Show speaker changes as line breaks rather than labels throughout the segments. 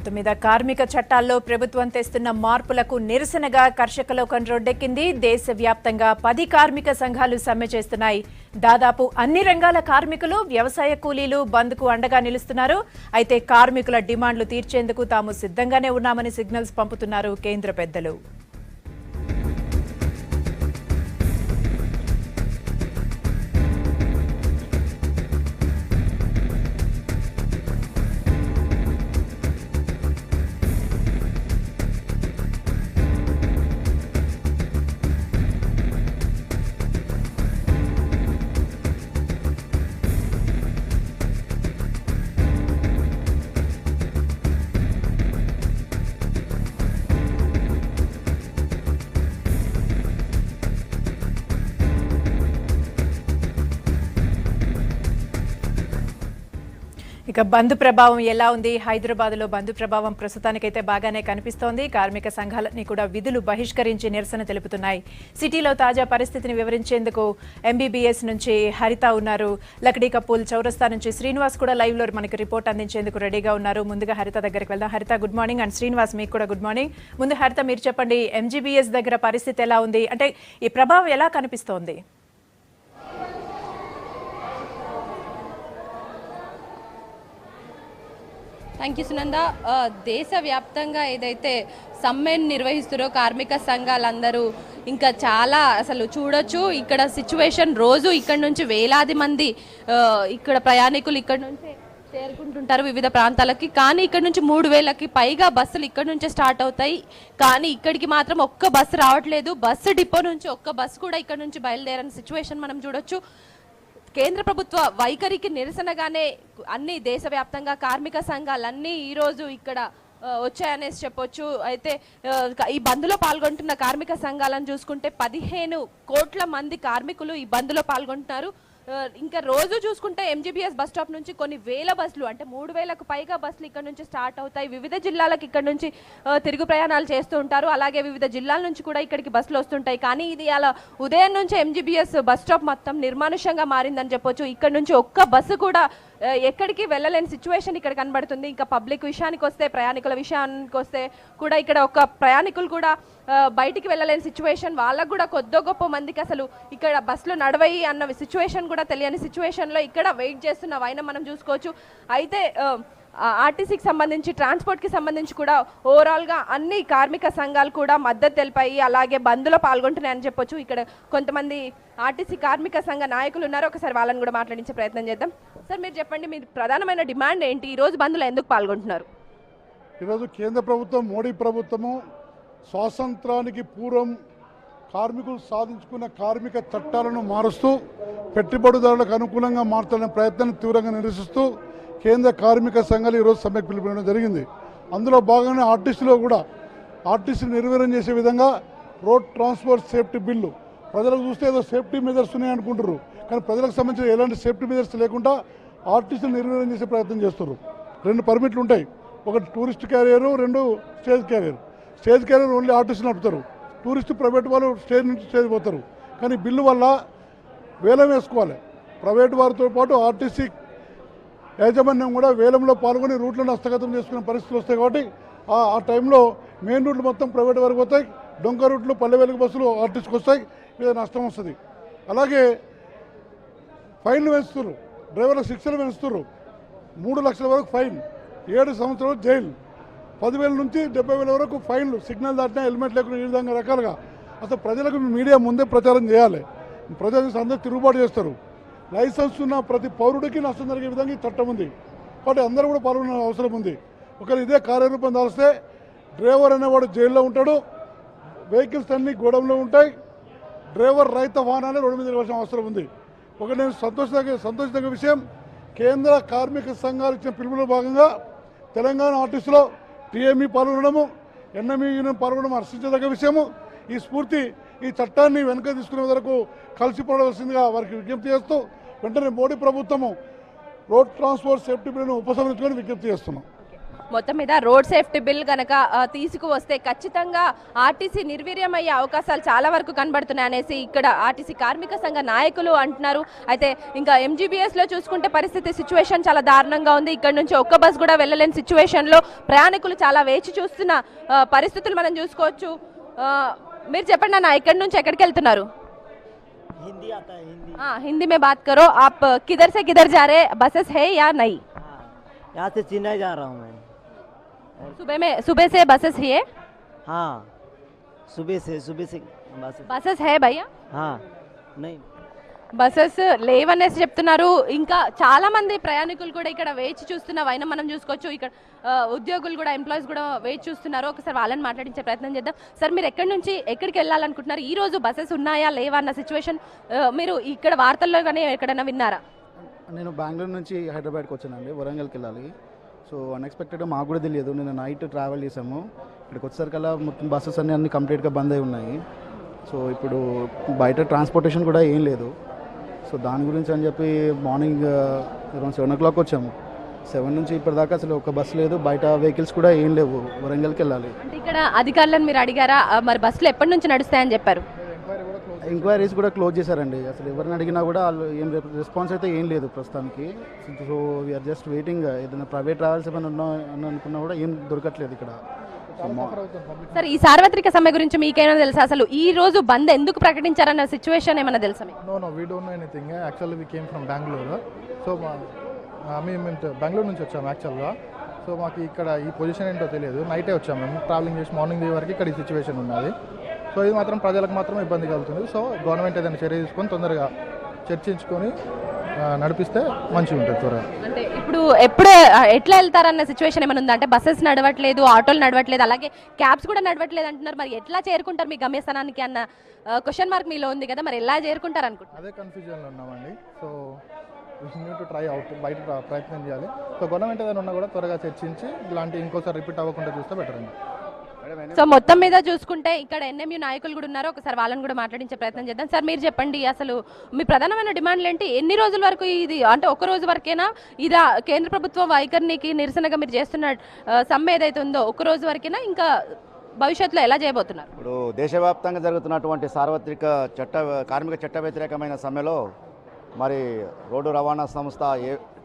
మొత్తం మీద కార్మిక చట్టాల్లో ప్రభుత్వం తెస్తున్న మార్పులకు నిరసనగా కర్షక లోకం రోడ్డెక్కింది. దేశవ్యాప్తంగా 10 కార్మిక సంఘాలు సమ్మె చేస్తున్నాయి. దాదాపు అన్ని రంగాల కార్మికులు, వ్యవసాయ కూలీలు బంద్కు అండగా నిలుస్తున్నారు. అయితే కార్మికుల డిమాండ్లు తీర్చేందుకు తాము సిద్ధంగానే ఉన్నామని సిగ్నల్స్ పంపుతున్నారు కేంద్ర పెద్దలు. ఇక బంద్ ప్రభావం ఎలా ఉంది? హైదరాబాద్ లో బంద్ ప్రభావం ప్రస్తుతానికైతే బాగానే కనిపిస్తోంది. కార్మిక సంఘాలని కూడా విధులు బహిష్కరించి నిరసన తెలుపుతున్నాయి. సిటీలో తాజా పరిస్థితిని వివరించేందుకు ఎంబీబీఎస్ నుంచి హరిత ఉన్నారు. లక్డీ కపూల్ చౌరస్తా నుంచి శ్రీనివాస్ కూడా లైవ్ లో మనకి రిపోర్ట్ అందించేందుకు రెడీగా ఉన్నారు. ముందుగా హరిత దగ్గరికి వెళ్దాం. హరిత, గుడ్ మార్నింగ్. అండ్ శ్రీనివాస్, మీకు కూడా గుడ్ మార్నింగ్. ముందు హరిత, మీరు చెప్పండి, ఎంజీబీఎస్ దగ్గర పరిస్థితి ఎలా ఉంది? అంటే ఈ ప్రభావం ఎలా కనిపిస్తోంది?
Thank you Sunanda. దేశవ్యాప్తంగా ఏదైతే సమ్మెను నిర్వహిస్తారో కార్మిక సంఘాలందరూ ఇంకా చాలా అసలు చూడొచ్చు. ఇక్కడ సిచ్యువేషన్ రోజు ఇక్కడ నుంచి వేలాది మంది ఇక్కడ ప్రయాణికులు ఇక్కడ నుంచి చేరుకుంటుంటారు వివిధ ప్రాంతాలకి. కానీ ఇక్కడ నుంచి 3000కి పైగా బస్సులు ఇక్కడ నుంచే స్టార్ట్ అవుతాయి. కానీ ఇక్కడికి మాత్రం ఒక్క బస్సు రావట్లేదు. బస్సు డిపో నుంచి ఒక్క బస్సు కూడా ఇక్కడ నుంచి బయలుదేరని సిచ్యువేషన్ మనం చూడొచ్చు. కేంద్ర ప్రభుత్వ వైఖరికి నిరసనగానే అన్ని దేశవ్యాప్తంగా కార్మిక సంఘాలన్నీ ఈరోజు ఇక్కడ వచ్చాయనేసి చెప్పొచ్చు. అయితే ఈ బంద్లో పాల్గొంటున్న కార్మిక సంఘాలను చూసుకుంటే 15 కోట్ల మంది కార్మికులు ఈ బంద్లో పాల్గొంటున్నారు. ఇంకా రోజు చూసుకుంటే ఎంజీబీఎస్ బస్ స్టాప్ నుంచి కొన్ని వేల బస్సులు, అంటే 3000కు పైగా బస్సులు ఇక్కడ నుంచి స్టార్ట్ అవుతాయి. వివిధ జిల్లాలకు ఇక్కడ నుంచి తిరుగు ప్రయాణాలు చేస్తూ ఉంటారు. అలాగే వివిధ జిల్లాల నుంచి కూడా ఇక్కడికి బస్సులు వస్తుంటాయి. కానీ ఇది అలా ఉదయం నుంచి ఎంజీబీఎస్ బస్ స్టాప్ మొత్తం నిర్మానుష్యంగా మారిందని చెప్పొచ్చు. ఇక్కడ నుంచి ఒక్క బస్సు కూడా ఎక్కడికి వెళ్ళలేని సిచ్యువేషన్ ఇక్కడ కనబడుతుంది. ఇంకా పబ్లిక్ విషయానికి వస్తే, ప్రయాణికుల విషయానికి వస్తే కూడా ఇక్కడ ఒక ప్రయాణికులు కూడా బయటికి వెళ్ళలేని సిచ్యువేషన్. వాళ్ళకు కూడా కొద్దో గొప్ప మందికి అసలు ఇక్కడ బస్సులు నడవయి అన్న సిచ్యువేషన్ కూడా తెలియని సిచ్యువేషన్లో ఇక్కడ వెయిట్ చేస్తున్న వైనం మనం చూసుకోవచ్చు. అయితే ఆర్టీసీకి సంబంధించి, ట్రాన్స్పోర్ట్కి సంబంధించి కూడా ఓవరాల్గా అన్ని కార్మిక సంఘాలు కూడా మద్దతు తెలిపాయి. అలాగే బంద్లో పాల్గొంటున్నాయని చెప్పొచ్చు. ఇక్కడ కొంతమంది ఆర్టీసీ కార్మిక సంఘ నాయకులు ఉన్నారు. ఒకసారి వాళ్ళని కూడా మాట్లాడించే ప్రయత్నం చేద్దాం. సార్, మీరు చెప్పండి, మీ ప్రధానమైన డిమాండ్ ఏంటి? ఈరోజు బంద్లో ఎందుకు పాల్గొంటున్నారు?
ఈరోజు కేంద్ర ప్రభుత్వం, మోడీ ప్రభుత్వము స్వాతంత్రానికి పూర్వం కార్మికులు సాధించుకున్న కార్మిక చట్టాలను మారుస్తూ పెట్టుబడిదారులకు అనుకూలంగా మారుతున్న ప్రయత్నాన్ని తీవ్రంగా నిరసిస్తూ కేంద్ర కార్మిక సంఘాలు ఈరోజు సమ్మెకు పిలుపునివ్వడం జరిగింది. అందులో భాగంగానే ఆర్టీసీలో కూడా ఆర్టీసీ నిర్వీర్యం చేసే విధంగా రోడ్ ట్రాన్స్పోర్ట్ సేఫ్టీ బిల్లు, ప్రజలకు చూస్తే ఏదో సేఫ్టీ మెజర్స్ ఉన్నాయి అనుకుంటారు, కానీ ప్రజలకు సంబంధించిన ఎలాంటి సేఫ్టీ మెజర్స్ లేకుండా ఆర్టీసీని నిర్వీర్యం చేసే ప్రయత్నం చేస్తున్నారు. 2 పర్మిట్లు ఉంటాయి, ఒకటి tourist carrier, 2 stage carrier. Stage carrier only RTC నడుపుతారు, టూరిస్ట్ ప్రైవేట్ వాళ్ళు స్టేజ్ నుంచి స్టేజ్ పోతారు. కానీ బిల్లు వల్ల వేలం వేసుకోవాలి. ప్రైవేట్ వారితో పాటు ఆర్టీసీ యాజమాన్యం కూడా వేలంలో పాల్గొని రూట్లను హస్తగతం చేసుకునే పరిస్థితులు వస్తాయి. కాబట్టి ఆ టైంలో మెయిన్ రూట్లు మొత్తం ప్రైవేట్ వారికి పోతాయి, డొంక రూట్లు, పల్లె వెలుగు బస్సులు ఆర్టీసీకి వస్తాయి, మీద నష్టం వస్తుంది. అలాగే ఫైన్లు పెంచుతున్నారు, డ్రైవర్లకు శిక్షలు పెంచుతున్నారు. 3 లక్షల వరకు ఫైన్, 7 సంవత్సరాలు జైలు, 10,000 నుంచి 70,000 వరకు ఫైన్లు, సిగ్నల్ దాటినా హెల్మెట్ లేకుండా ఈ విధంగా రకాలుగా. అసలు ప్రజలకు మీడియా ముందే ప్రచారం చేయాలి. ప్రజలు అందరూ తిరుగుబాటు చేస్తారు. లైసెన్స్ ఉన్న ప్రతి పౌరుడికి నష్టం జరిగే విధంగా ఈ చట్టం ఉంది. కాబట్టి అందరూ కూడా పాల్గొనే అవసరం ఉంది. ఒకరు ఇదే కార్యరూపం దాల్స్తే డ్రైవర్ అనేవాడు జైల్లో ఉంటాడు, వెహికల్స్ అన్నీ గోడంలో ఉంటాయి, డ్రైవర్ రహిత వాహనాన్ని రోడ్డు మీద నిలవాల్సిన అవసరం ఉంది. ఒకటి నేను సంతోషించదగ్గ విషయం, కేంద్ర కార్మిక సంఘాలు ఇచ్చిన పిలుపులో భాగంగా తెలంగాణ ఆర్టీసీలో టీఎంఈ పాల్గొనడము, ఎన్ఎంఈ యూనియన్ పాల్గొనడం హర్షించదగ్గ విషయము. ఈ స్ఫూర్తి ఈ చట్టాన్ని వెనుక తీసుకునే వరకు కలిసిపోవలసిందిగా వారికి విజ్ఞప్తి చేస్తూ వెంటనే మోడీ ప్రభుత్వము రోడ్ ట్రాన్స్పోర్ట్ సేఫ్టీ బిల్లును ఉపసంహరించుకొని విజ్ఞప్తి చేస్తున్నాం.
మొత్తం మీద రోడ్ సేఫ్టీ బిల్ కనుక తీసుకువస్తే ఖచ్చితంగా ఆర్టీసీ నిర్వీర్యమయ్యే అవకాశాలు చాలా వరకు కనబడుతున్నాయి అనేసి ఇక్కడ ఆర్టీసీ కార్మిక సంఘ నాయకులు అంటున్నారు. అయితే ఇంకా ఎంజీబీఎస్లో చూసుకుంటే పరిస్థితి సిచ్యువేషన్ చాలా దారుణంగా ఉంది. ఇక్కడ నుంచి ఒక్క బస్ కూడా వెళ్ళలేని సిచ్యువేషన్లో ప్రయాణికులు చాలా వేచి చూస్తున్న పరిస్థితులు మనం చూసుకోవచ్చు. మీరు చెప్పండి అన్న, ఎక్కడి నుంచి ఎక్కడికి వెళ్తున్నారు?
हिंदी आता है हिंदी।
हाँ, हिंदी में बात करो। आप किधर से किधर जा रहे हैं? बसेस है या नहीं?
हाँ, यहाँ से चेन्नई जा रहा हूँ मैं।
सुबह से बसेस ही है?
हाँ, सुबह से बस।
बसेस है भैया?
हाँ, नहीं
బస్సెస్ లేవనేసి చెప్తున్నారు. ఇంకా చాలా మంది ప్రయాణికులు కూడా ఇక్కడ వేచి చూస్తున్న వైనం మనం చూసుకోవచ్చు. ఇక్కడ ఉద్యోగులు కూడా, ఎంప్లాయీస్ కూడా వేచి చూస్తున్నారు. ఒకసారి వాళ్ళని మాట్లాడించే ప్రయత్నం చేద్దాం. సార్, మీరు ఎక్కడి నుంచి ఎక్కడికి వెళ్ళాలనుకుంటున్నారు? ఈ రోజు బస్సెస్ ఉన్నాయా లేవా అన్న సిచ్యువేషన్ మీరు ఇక్కడ వార్తల్లో కానీ ఎక్కడైనా విన్నారా?
నేను బెంగళూరు నుంచి హైదరాబాద్కి వచ్చానండి, వరంగల్కి వెళ్ళాలి. సో అన్ఎక్స్పెక్టెడ్గా మాకు కూడా తెలియదు. నేను నైట్ ట్రావెల్ చేసాము. ఇక్కడికి వచ్చేసరికల్లా మొత్తం బస్సెస్ అన్నీ కంప్లీట్గా బంద్ అయి ఉన్నాయి. సో ఇప్పుడు బయట ట్రాన్స్పోర్టేషన్ కూడా ఏం లేదు. సో దాని గురించి అని చెప్పి మార్నింగ్ అరౌండ్ 7 o'clock వచ్చాము. 7 నుంచి ఇప్పటిదాకా అసలు ఒక బస్సు లేదు, బయట వెహికల్స్ కూడా ఏం లేవు. వరంగల్కి వెళ్ళాలి.
అంటే ఇక్కడ అధికారులను మీరు అడిగారా? మరి బస్సులు ఎప్పటి నుంచి నడుస్తాయని చెప్పారు?
ఎంక్వైరీస్ కూడా క్లోజ్ చేశారండి. అసలు ఎవరిని అడిగినా కూడా వాళ్ళు ఏం రెస్పాన్స్ అయితే ఏం లేదు ప్రస్తుతానికి. So we're just waiting. ఏదైనా ప్రైవేట్ ట్రావెల్స్ ఏమైనా అనుకున్నా కూడా ఏం దొరకట్లేదు ఇక్కడ.
సార్, ఈ సార్వత్రిక సమ్మె గురించి మీకేమైనా తెలుసా? అసలు ఈ రోజు బంద్ ఎందుకు ప్రకటించారన్న సిచ్యువేషన్ ఏమైనా తెలుసా మీకు?
No, we don't know anything. Actually, we came from Bangalore. So, మేము బెంగళూరు నుంచి వచ్చాము యాక్చువల్గా. సో మాకు ఇక్కడ ఈ పొజిషన్ ఏంటో తెలియదు. నైటే వచ్చాము మేము, ట్రావెలింగ్ చేసి మార్నింగ్ వరకు ఇక్కడ ఈ సిచ్యువేషన్ ఉన్నది. సో ఇది మాత్రం ప్రజలకు మాత్రం ఇబ్బంది కలుగుతుంది. సో గవర్నమెంట్ ఏదైనా చర్య తీసుకొని తొందరగా చర్చించుకొని నడిపిస్తే మంచిగా ఉంటుంది త్వరగా.
అంటే ఇప్పుడు ఎట్లా వెళ్తారన్న సిచ్యువేషన్ ఏమైనా ఉందా? అంటే బస్సెస్ నడవట్లేదు, ఆటోలు నడవట్లేదు, అలాగే క్యాబ్స్ కూడా నడవట్లేదు అంటున్నారు. మరి ఎట్లా చేరుకుంటారు మీ గమ్యస్థానానికి అన్న క్వశ్చన్ మార్క్ మీలో ఉంది కదా, మరి ఎలా చేరుకుంటారు అనుకుంటున్నారు?
అదే కన్ఫ్యూజన్లో ఉన్నామండి. So new to try out, బయట ప్రయత్నం చేయాలి. సో గవర్నమెంట్ ఏదైనా ఉన్నా కూడా త్వరగా చర్చించి ఇలాంటి ఇంకోసారి రిపీట్ అవ్వకుండా చూస్తే బెటర్ అండి.
సో మొత్తం మీద చూసుకుంటే ఇక్కడ ఎన్ఎంయూ నాయకులు కూడా ఉన్నారు. ఒకసారి వాళ్ళని కూడా మాట్లాడించే ప్రయత్నం చేద్దాం. సార్, మీరు చెప్పండి, అసలు మీ ప్రధానమైన డిమాండ్లు ఏంటి? ఎన్ని రోజుల వరకు ఇది, అంటే ఒక రోజు వరకేనా ఇదా కేంద్ర ప్రభుత్వ వైఖరికి నిరసనగా మీరు చేస్తున్న సమ్మె ఏదైతే ఉందో ఒక రోజు వరకేనా, ఇంకా భవిష్యత్తులో ఎలా చేయబోతున్నారు?
ఇప్పుడు దేశవ్యాప్తంగా జరుగుతున్నటువంటి సార్వత్రిక కార్మిక చట్ట వ్యతిరేకమైన సమ్మెలో మరి రోడ్డు రవాణా సంస్థ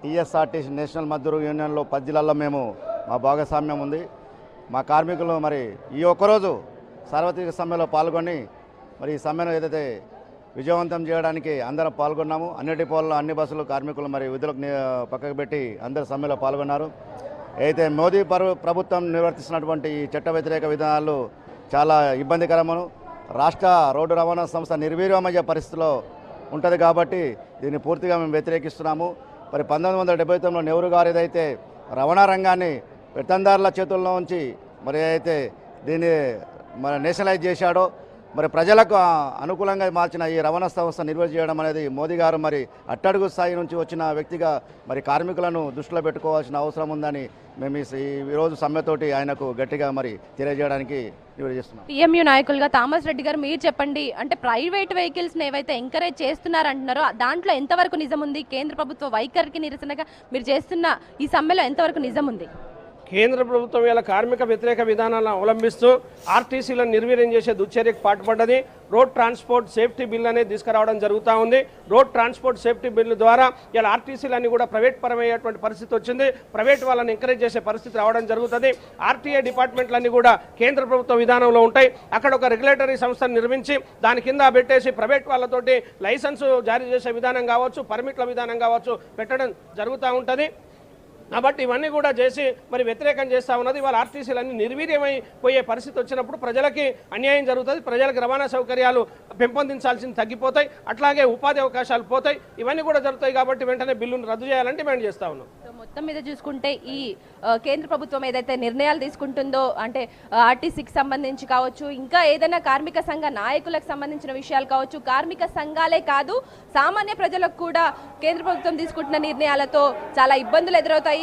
టీఎస్ఆర్టీసీ నేషనల్ మజ్దూర్ యూనియన్లో 10 జిల్లాల్లో మేము మా భాగస్వామ్యం ఉంది. మా కార్మికులు మరి ఈ ఒక్కరోజు సార్వత్రిక సమ్మెలో పాల్గొని మరి ఈ సమ్మెను ఏదైతే విజయవంతం చేయడానికి అందరం పాల్గొన్నాము. అన్ని డిపోల్లో అన్ని బస్సులు కార్మికులు మరి విధులకు పక్కకు పెట్టి అందరు సమ్మెలో పాల్గొన్నారు. అయితే మోదీ ప్రభుత్వం నిర్వర్తిస్తున్నటువంటి ఈ చట్ట వ్యతిరేక విధానాలు చాలా ఇబ్బందికరమును, రాష్ట్ర రోడ్డు రవాణా సంస్థ నిర్వీర్యమయ్యే పరిస్థితిలో ఉంటుంది. కాబట్టి దీన్ని పూర్తిగా మేము వ్యతిరేకిస్తున్నాము. మరి 1979లో నెహ్రూ గారు ఏదైతే రవాణా రంగాన్ని పెత్తందారుల చేతుల్లో ఉంచి మరి అయితే దీన్ని మరి నేషనలైజ్ చేశాడో, మరి ప్రజలకు అనుకూలంగా మార్చిన ఈ రవాణా సంస్థ నిర్వహించడం అనేది మోదీ గారు మరి అట్టడుగు స్థాయి నుంచి వచ్చిన వ్యక్తిగా మరి కార్మికులను దృష్టిలో పెట్టుకోవాల్సిన అవసరం ఉందని మేము ఈరోజు సమ్మెతోటి ఆయనకు గట్టిగా మరి తెలియజేయడానికి చేస్తున్నాం.
టీఎంయూ నాయకులుగా థామస్ రెడ్డి గారు, మీరు చెప్పండి, అంటే ప్రైవేట్ వెహికల్స్ని ఏవైతే ఎంకరేజ్ చేస్తున్నారంటున్నారో దాంట్లో ఎంతవరకు నిజం ఉంది? కేంద్ర ప్రభుత్వ వైఖరికి నిరసనగా మీరు చేస్తున్న ఈ సమ్మెలో ఎంతవరకు నిజం ఉంది?
కేంద్ర ప్రభుత్వం ఇలా కార్మిక వ్యతిరేక విధానాలను అవలంబిస్తూ ఆర్టీసీలను నిర్వీర్యం చేసే దుశ్చర్యకు పాటుపడ్డది. రోడ్ ట్రాన్స్పోర్ట్ సేఫ్టీ బిల్ అనేది తీసుకురావడం జరుగుతూ ఉంది. రోడ్ ట్రాన్స్పోర్ట్ సేఫ్టీ బిల్ ద్వారా ఇలా ఆర్టీసీలన్నీ కూడా ప్రైవేట్ పరమయ్యేటువంటి పరిస్థితి వచ్చింది. ప్రైవేట్ వాళ్ళని ఎంకరేజ్ చేసే పరిస్థితి రావడం జరుగుతుంది. ఆర్టీఏ డిపార్ట్మెంట్లన్నీ కూడా కేంద్ర ప్రభుత్వ విధానంలో ఉంటాయి. అక్కడ ఒక రెగ్యులేటరీ సంస్థను నిర్మించి దాని కింద పెట్టేసి ప్రైవేట్ వాళ్ళతోటి లైసెన్సు జారీ చేసే విధానం కావచ్చు, పర్మిట్ల విధానం కావచ్చు పెట్టడం జరుగుతూ ఉంటుంది. కాబట్టి ఇవన్నీ కూడా చేసి మరి వ్యతిరేకం చేస్తూ ఉన్నది. వాళ్ళ ఆర్టీసీలన్నీ నిర్వీర్యమైపోయే పరిస్థితి వచ్చినప్పుడు ప్రజలకి అన్యాయం జరుగుతుంది. ప్రజలకు రవాణా సౌకర్యాలు పెంపొందించాల్సింది తగ్గిపోతాయి, అట్లాగే ఉపాధి అవకాశాలు పోతాయి. ఇవన్నీ కూడా జరుగుతాయి. కాబట్టి వెంటనే బిల్లును రద్దు చేయాలని డిమాండ్ చేస్తూ ఉన్నాం.
మొత్తం మీద చూసుకుంటే ఈ కేంద్ర ప్రభుత్వం ఏదైతే నిర్ణయాలు తీసుకుంటుందో, అంటే ఆర్టీసీకి సంబంధించి కావచ్చు, ఇంకా ఏదైనా కార్మిక సంఘ నాయకులకు సంబంధించిన విషయాలు కావచ్చు, కార్మిక సంఘాలే కాదు సామాన్య ప్రజలకు కూడా కేంద్ర ప్రభుత్వం తీసుకుంటున్న నిర్ణయాలతో చాలా ఇబ్బందులు ఎదురవుతాయి.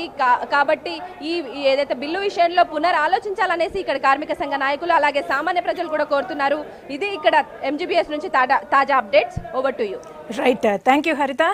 కాబట్టి ఈ ఏదైతే బిల్లు విషయంలో పునరాలోచించాలనేసి ఇక్కడ కార్మిక సంఘ నాయకులు అలాగే సామాన్య ప్రజలు కూడా కోరుతున్నారు. ఇది ఇక్కడ ఎంజీబీఎస్ నుంచి తాజా updates. Over to you.
Right, thank you హరిత.